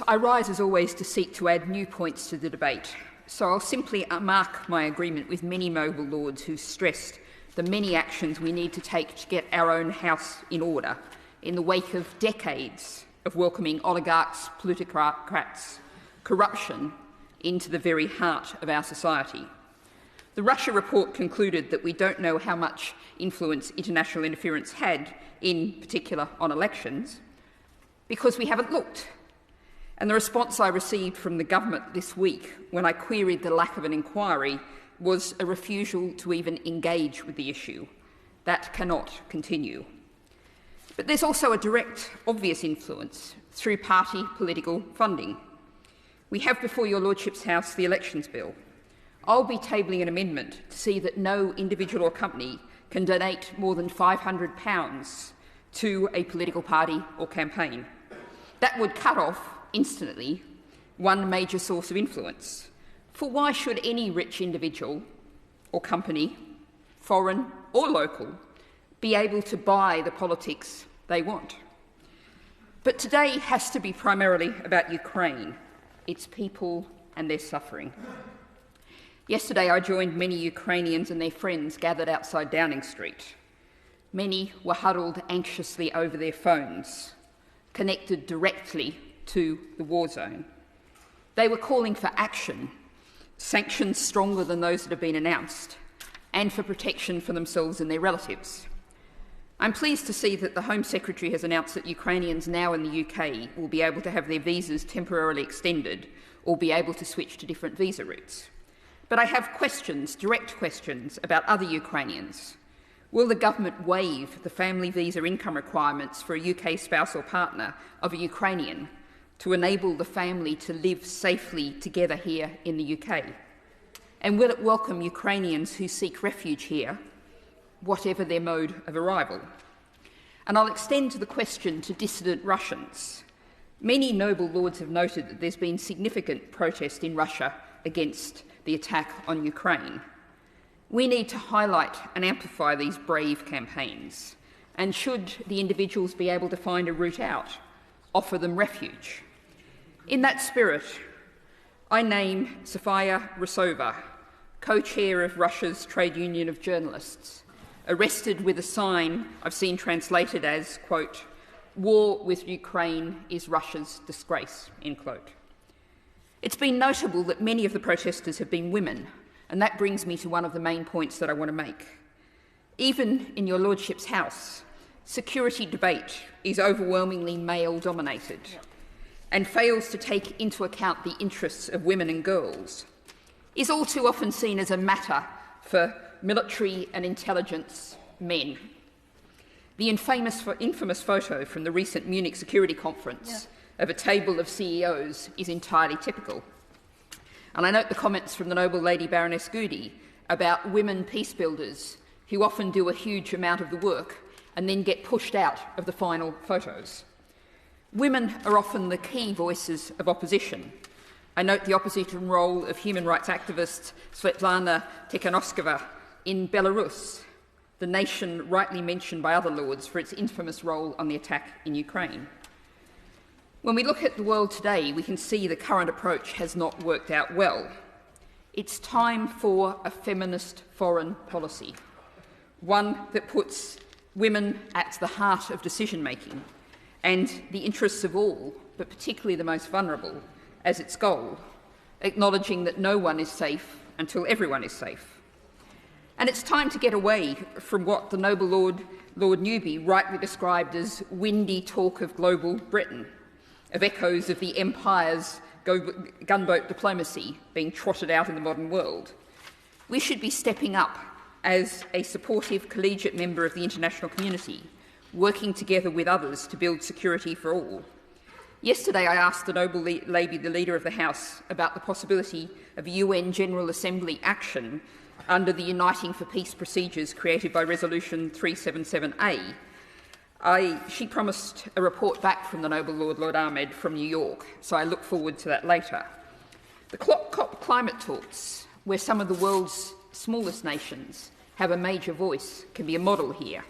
I rise as always to seek to add new points to the debate, so I'll simply mark my agreement with many noble lords who stressed the many actions we need to take to get our own house in order in the wake of decades of welcoming oligarchs, plutocrats, corruption into the very heart of our society. The Russia report concluded that we don't know how much influence international interference had, in particular on elections, because we haven't looked. And the response I received from the government this week when I queried the lack of an inquiry was a refusal to even engage with the issue. That cannot continue. But there's also a direct, obvious influence through party political funding. We have before your Lordship's House the Elections Bill. I'll be tabling an amendment to see that no individual or company can donate more than £500 to a political party or campaign. That would cut off, instantly, one major source of influence. For why should any rich individual or company, foreign or local, be able to buy the politics they want? But today has to be primarily about Ukraine, its people and their suffering. Yesterday I joined many Ukrainians and their friends gathered outside Downing Street. Many were huddled anxiously over their phones, connected directly to the war zone. They were calling for action, sanctions stronger than those that have been announced, and for protection for themselves and their relatives. I'm pleased to see that the Home Secretary has announced that Ukrainians now in the UK will be able to have their visas temporarily extended or be able to switch to different visa routes. But I have questions, direct questions, about other Ukrainians. Will the government waive the family visa income requirements for a UK spouse or partner of a Ukrainian to enable the family to live safely together here in the UK? And will it welcome Ukrainians who seek refuge here, whatever their mode of arrival? And I'll extend the question to dissident Russians. Many noble lords have noted that there's been significant protest in Russia against the attack on Ukraine. We need to highlight and amplify these brave campaigns, and should the individuals be able to find a route out, offer them refuge. In that spirit, I name Sofia Rusova, co-chair of Russia's Trade Union of Journalists, arrested with a sign I've seen translated as, quote, "War with Ukraine is Russia's disgrace," end quote. It's been notable that many of the protesters have been women, and that brings me to one of the main points that I want to make. Even in your Lordship's House, security debate is overwhelmingly male-dominated and fails to take into account the interests of women and girls, is all too often seen as a matter for military and intelligence men. The infamous photo from the recent Munich Security Conference of a table of CEOs is entirely typical. And I note the comments from the noble lady Baroness Goody about women peace builders who often do a huge amount of the work and then get pushed out of the final photos. Women are often the key voices of opposition. I note the opposition role of human rights activist Svetlana Tikhanovskaya in Belarus, the nation rightly mentioned by other lords for its infamous role on the attack in Ukraine. When we look at the world today, we can see the current approach has not worked out well. It's time for a feminist foreign policy, one that puts women at the heart of decision-making and the interests of all, but particularly the most vulnerable, as its goal, acknowledging that no one is safe until everyone is safe. And it's time to get away from what the noble Lord Newby rightly described as windy talk of global Britain, of echoes of the empire's gunboat diplomacy being trotted out in the modern world. We should be stepping up as a supportive collegiate member of the international community, working together with others to build security for all. Yesterday I asked the noble lady, the Leader of the House, about the possibility of UN General Assembly action under the Uniting for Peace procedures created by Resolution 377A. She promised a report back from the noble Lord Ahmed from New York, so I look forward to that later. The COP climate talks, where some of the world's smallest nations have a major voice, can be a model here.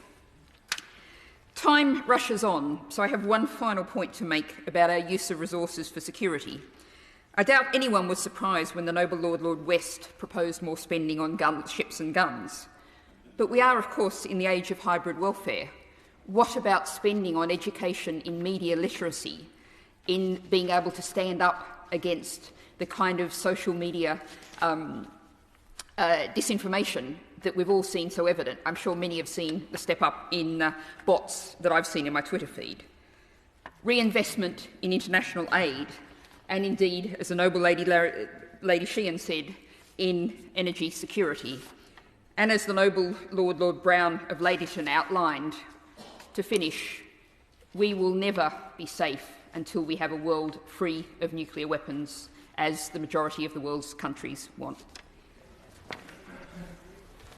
Time rushes on, so I have one final point to make about our use of resources for security. I doubt anyone was surprised when the noble Lord West proposed more spending on ships and guns. But we are, of course, in the age of hybrid welfare. What about spending on education in media literacy, in being able to stand up against the kind of social media disinformation that we've all seen so evident? I'm sure many have seen the step up in bots that I've seen in my Twitter feed. Reinvestment in international aid, and indeed, as the noble Lady Sheehan said, in energy security. And as the noble Lord Brown of Ladyton outlined, to finish, we will never be safe until we have a world free of nuclear weapons, as the majority of the world's countries want.